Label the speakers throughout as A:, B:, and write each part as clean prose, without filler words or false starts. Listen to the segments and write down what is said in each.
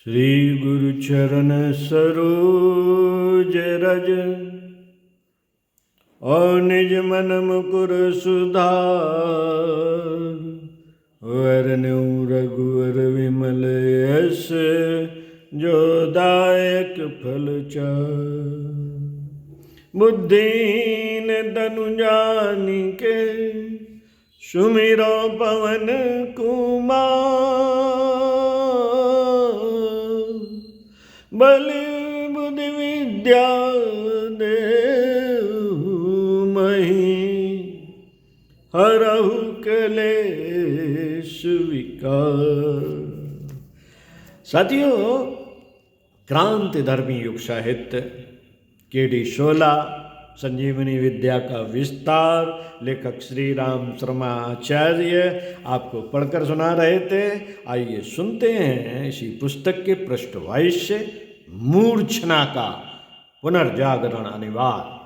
A: श्री गुरु चरण सरोज रज और निज मन मुकुर सुधार वरनु रघुवर विमल यश जो दायक फल चार बुद्धिहीन तनु जानिके सुमिरो पवन कुमार बलि बुद्धि विद्या देहु मही हरहु कलेश विकार। साथियों, क्रांति धर्मी युग साहित्य केडी शोला संजीवनी विद्या का विस्तार लेखक श्री राम शर्मा आचार्य आपको पढ़कर सुना रहे थे। आइए सुनते हैं इसी पुस्तक के पृष्ठवाक्य मूर्छना का पुनर्जागरण अनिवार्य।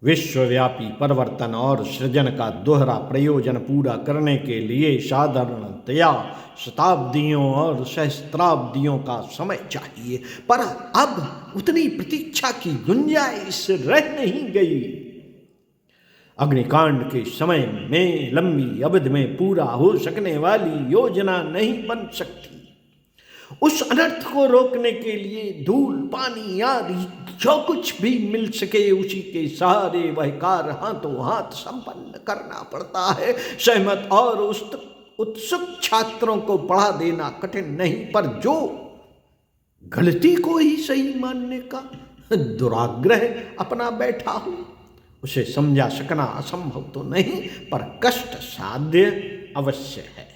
A: विश्वव्यापी परिवर्तन और सृजन का दोहरा प्रयोजन पूरा करने के लिए साधारणतया शताब्दियों और सहस्त्राब्दियों का समय चाहिए, पर अब उतनी प्रतीक्षा की गुंजाइश रह नहीं गई। अग्निकांड के समय में लंबी अवधि में पूरा हो सकने वाली योजना नहीं बन सकती। उस अनर्थ को रोकने के लिए धूल पानी आदि जो कुछ भी मिल सके उसी के सहारे वह कार्य हाथों हाथ संपन्न करना पड़ता है। सहमत और उत्सुक छात्रों को पढ़ा देना कठिन नहीं, पर जो गलती को ही सही मानने का दुराग्रह अपना बैठा हो उसे समझा सकना असंभव तो नहीं, पर कष्ट साध्य अवश्य है।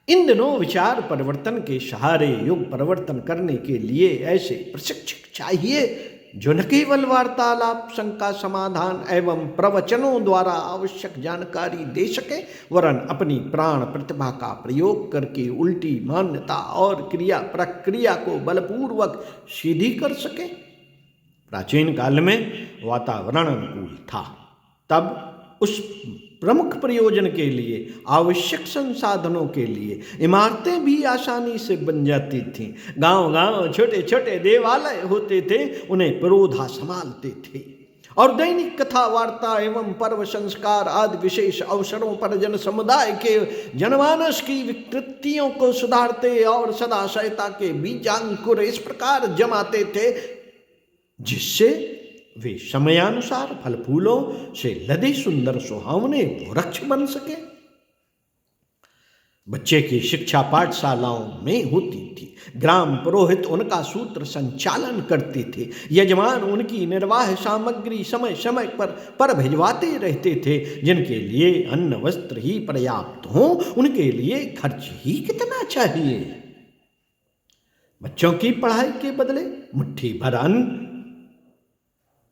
A: इन दिनों विचार परिवर्तन के सहारे युग परिवर्तन करने के लिए ऐसे प्रशिक्षक चाहिए जो न केवल वार्तालाप शंका समाधान एवं प्रवचनों द्वारा आवश्यक जानकारी दे सके, वरन अपनी प्राण प्रतिभा का प्रयोग करके उल्टी मान्यता और क्रिया प्रक्रिया को बलपूर्वक सीधी कर सके। प्राचीन काल में वातावरण अनुकूल था, तब उस प्रमुख प्रयोजन के लिए आवश्यक संसाधनों के लिए इमारतें भी आसानी से बन जाती थीं। गांव-गांव छोटे छोटे देवालय होते थे, उन्हें पुरोधा संभालते थे और दैनिक कथा वार्ता एवं पर्व संस्कार आदि विशेष अवसरों पर जन समुदाय के जनमानस की विकृतियों को सुधारते और सदाशयता के बीजांकुर इस प्रकार जमाते थे जिससे वे समयानुसार फल फूलों से लदे सुंदर सुहावने वृक्ष बन सके। बच्चे की शिक्षा पाठशालाओं में होती थी। ग्राम पुरोहित उनका सूत्र संचालन करते थे। यजमान उनकी निर्वाह सामग्री समय समय पर भिजवाते रहते थे। जिनके लिए अन्न वस्त्र ही पर्याप्त हो उनके लिए खर्च ही कितना चाहिए। बच्चों की पढ़ाई के बदले मुट्ठी भर अन्न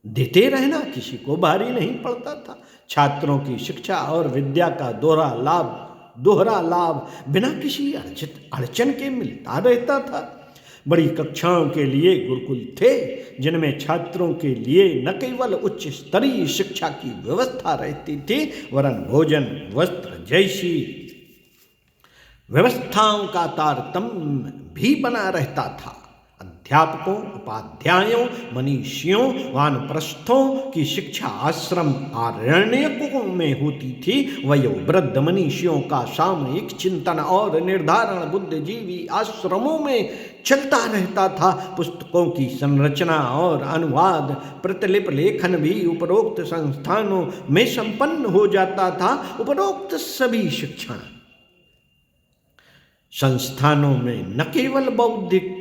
A: देते रहना किसी को भारी नहीं पड़ता था। छात्रों की शिक्षा और विद्या का दोहरा लाभ बिना किसी अड़चन के मिलता रहता था। बड़ी कक्षाओं के लिए गुरुकुल थे, जिनमें छात्रों के लिए न केवल उच्च स्तरीय शिक्षा की व्यवस्था रहती थी, वरन भोजन वस्त्र जैसी व्यवस्थाओं का तारतम्य भी बना रहता था। अध्यापकों उपाध्यायों मनीषियों वानप्रस्थों की शिक्षा आश्रम आरण्यकों में होती थी। वयोवृद्ध मनीषियों का सामयिक चिंतन और निर्धारण बुद्धिजीवी आश्रमों में चलता रहता था। पुस्तकों की संरचना और अनुवाद प्रतिलिपि लेखन भी उपरोक्त संस्थानों में संपन्न हो जाता था। उपरोक्त सभी शिक्षण संस्थानों में न केवल बौद्धिक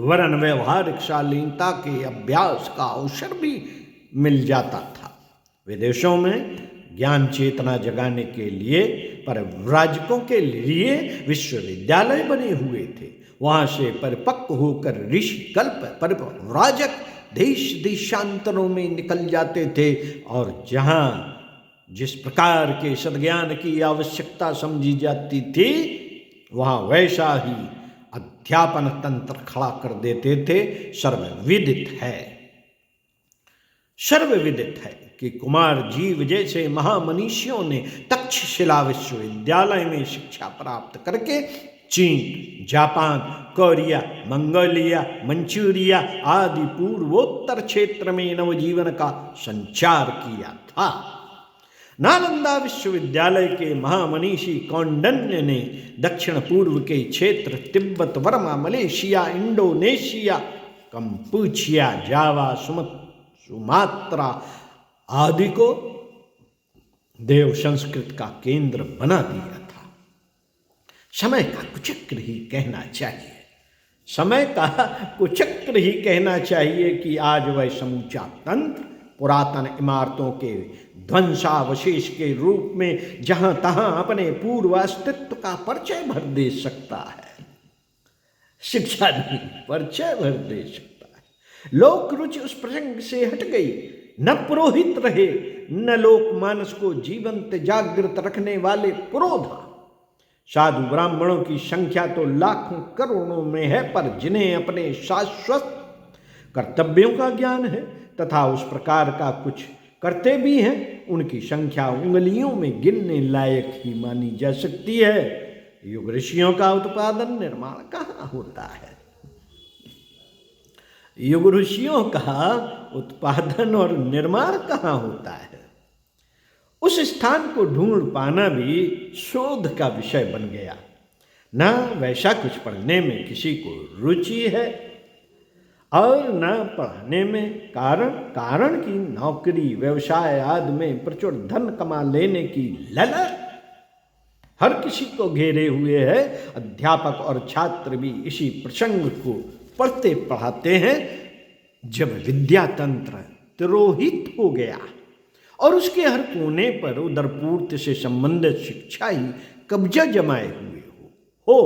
A: वरन व्यवहारिक शालीनता के अभ्यास का अवसर भी मिल जाता था। विदेशों में ज्ञान चेतना जगाने के लिए परिव्राजकों के लिए विश्वविद्यालय बने हुए थे। वहां से परिपक्व होकर ऋषि कल्प परिव्राजक देश देशांतरों में निकल जाते थे और जहां जिस प्रकार के सद्ज्ञान की आवश्यकता समझी जाती थी वहां वैसा ही अध्यापन तंत्र खड़ा कर देते थे। सर्वविदित है कि कुमार जीव जैसे महामनीषियों ने तक्षशिला विश्वविद्यालय में शिक्षा प्राप्त करके चीन, जापान, कोरिया, मंगोलिया, मंचूरिया आदि पूर्वोत्तर क्षेत्र में नवजीवन का संचार किया था। नालंदा विश्वविद्यालय के महामनीषी कौंडिन्य ने दक्षिण पूर्व के क्षेत्र Tibet, Burma, Malaysia, Indonesia, Kampuchea, Java, Sumatra आदि को देव संस्कृत का केंद्र बना दिया था। समय का कुचक्र ही कहना चाहिए, समय का कुचक्र ही कहना चाहिए कि आज वह समूचा तंत्र पुरातन इमारतों के ध्वंसावशेष के रूप में जहां तहां अपने पूर्व अस्तित्व का परिचय भर दे सकता है। शिक्षा नहीं, परिचय भर दे सकता है। लोक रुचि उस प्रसंग से हट गई, न पुरोहित रहे, न लोक मानस को जीवंत जागृत रखने वाले पुरोधा। साधु ब्राह्मणों की संख्या तो लाखों करोड़ों में है, पर जिन्हें अपने शाश्वत कर्तव्यों का ज्ञान है तथा उस प्रकार का कुछ करते भी हैं, उनकी संख्या उंगलियों में गिनने लायक ही मानी जा सकती है। युग ऋषियों का उत्पादन निर्माण कहाँ होता है? युग ऋषियों का उत्पादन और निर्माण कहाँ होता है? उस स्थान को ढूंढ पाना भी शोध का विषय बन गया। न वैसा कुछ पढ़ने में किसी को रुचि है और न पढ़ाने में। कारण की नौकरी, व्यवसाय आदि में प्रचुर धन कमा लेने की ललक हर किसी को घेरे हुए है। अध्यापक और छात्र भी इसी प्रसंग को पढ़ते पढ़ाते हैं। जब विद्या तंत्र तिरोहित हो गया और उसके हर कोने पर उदरपूर्ति से संबंधित शिक्षा ही कब्जा जमाए हुए हो,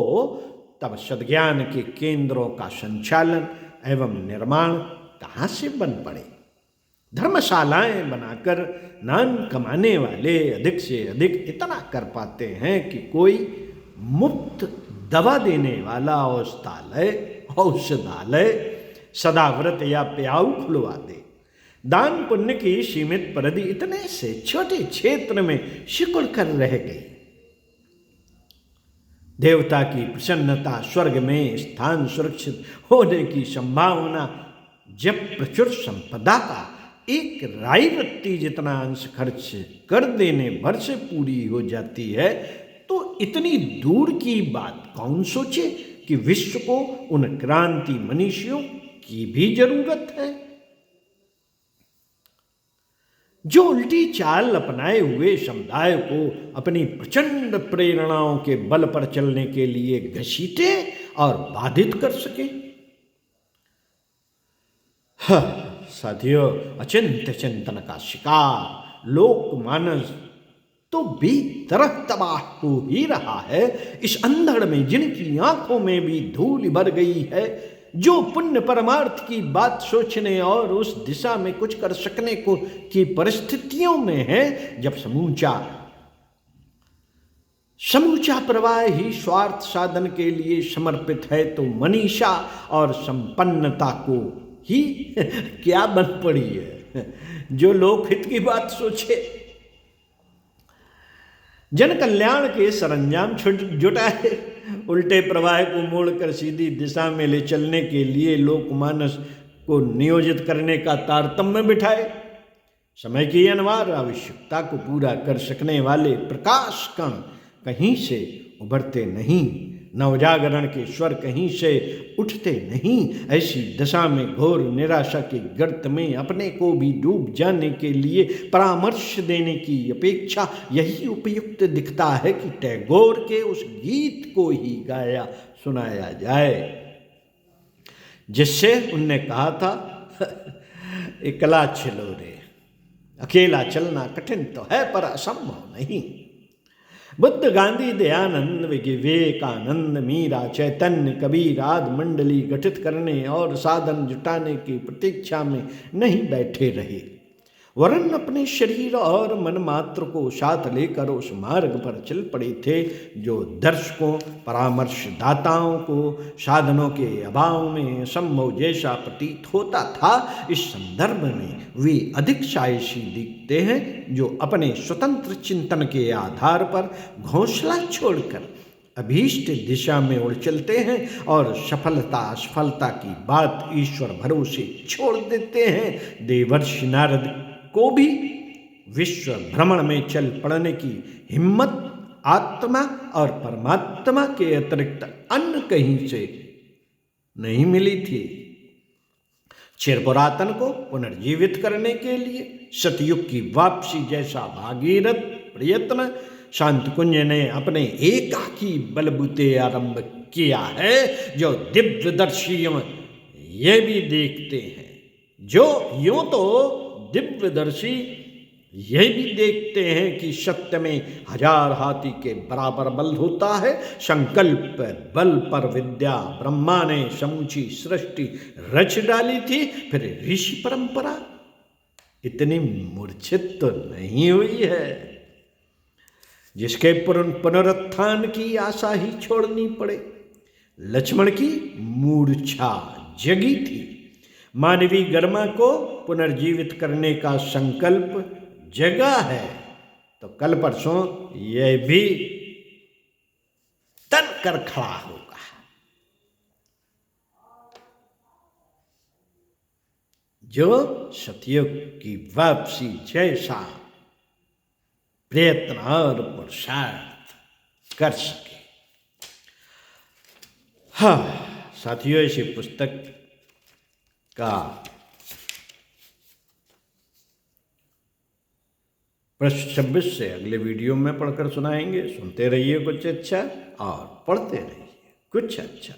A: तब सद्ज्ञान के केंद्रों का संचालन एवं निर्माण कहाँ से बन पड़े? धर्मशालाएं बनाकर नाम कमाने वाले अधिक से अधिक इतना कर पाते हैं कि कोई मुफ्त दवा देने वाला औषधालय सदाव्रत या प्याऊ खुलवा दे। दान पुण्य की सीमित परिधि इतने से छोटे क्षेत्र में सिकुड़ कर रह गई। देवता की प्रसन्नता, स्वर्ग में स्थान सुरक्षित होने की संभावना जब प्रचुर संपदा का एक राई रत्ती जितना अंश खर्च कर देने भर से पूरी हो जाती है, तो इतनी दूर की बात कौन सोचे कि विश्व को उन क्रांति मनीषियों की भी जरूरत है जो उल्टी चाल अपनाए हुए समुदाय को अपनी प्रचंड प्रेरणाओं के बल पर चलने के लिए घसीटे और बाधित कर सके। साथियों, अचिंत्य चिंतन का शिकार लोकमानस तो बेतरह तबाह हो ही रहा है। इस अंधड़ में जिनकी आंखों में भी धूल भर गई है, जो पुण्य परमार्थ की बात सोचने और उस दिशा में कुछ कर सकने को की परिस्थितियों में है, जब समूचा प्रवाह ही स्वार्थ साधन के लिए समर्पित है, तो मनीषा और संपन्नता को ही क्या बन पड़ी है जो लोकहित की बात सोचे। जन कल्याण के सरंजाम जुटाए, उल्टे प्रवाह को मोड़कर सीधी दिशा में ले चलने के लिए लोकमानस को नियोजित करने का तारतम्य बिठाए। समय की अनिवार्य आवश्यकता को पूरा कर सकने वाले प्रकाश कण कहीं से उभरते नहीं, नवजागरण के स्वर कहीं से उठते नहीं। ऐसी दशा में घोर निराशा के गर्त में अपने को भी डूब जाने के लिए परामर्श देने की अपेक्षा यही उपयुक्त दिखता है कि टैगोर के उस गीत को ही गाया सुनाया जाए जिससे उनने कहा था, एकला चलो रे, अकेला चलना कठिन तो है पर असंभव नहीं। बुद्ध, गांधी, दयानंद, विवेकानंद, मीरा, चैतन्य, कबीर आदि मंडली गठित करने और साधन जुटाने की प्रतीक्षा में नहीं बैठे रहे। वरन अपने शरीर और मन मात्र को साथ लेकर उस मार्ग पर चल पड़े थे जो दर्शकों परामर्शदाताओं को साधनों के अभाव में संभव जैसा प्रतीत होता था। इस संदर्भ में वे अधिक साहसी दिखते हैं जो अपने स्वतंत्र चिंतन के आधार पर घोंसला छोड़कर अभीष्ट दिशा में उड़ चलते हैं और सफलता असफलता की बात ईश्वर भरोसे छोड़ देते हैं। देवर्षि नारद को भी विश्व भ्रमण में चल पड़ने की हिम्मत आत्मा और परमात्मा के अतिरिक्त अन्य कहीं से नहीं मिली थी। चिरपुरातन को पुनर्जीवित करने के लिए सतयुग की वापसी जैसा भागीरथ प्रयत्न शांत कुंज ने अपने एकाकी बलबूते आरंभ किया है, जो दिव्यदर्शियों ये भी देखते हैं, जो यूं तो दिव्यदर्शी यह भी देखते हैं कि सत्य में 1000 हाथी के बराबर बल होता है। संकल्प बल पर विद्या ब्रह्मा ने समूची सृष्टि रच डाली थी। फिर ऋषि परंपरा इतनी मूर्छित तो नहीं हुई है जिसके पुनरुत्थान की आशा ही छोड़नी पड़े। लक्ष्मण की मूर्छा जगी थी। मानवीय गर्मा को पुनर्जीवित करने का संकल्प जगा है, तो कल परसों यह भी तन कर खड़ा होगा। जो सतयुग की वापसी जैसा प्रयत्न और पुरुषार्थ कर सके। हाँ साथियों, इसी पुस्तक का प्रश्न 26 से अगले वीडियो में पढ़कर सुनाएंगे। सुनते रहिए कुछ अच्छा और पढ़ते रहिए कुछ अच्छा।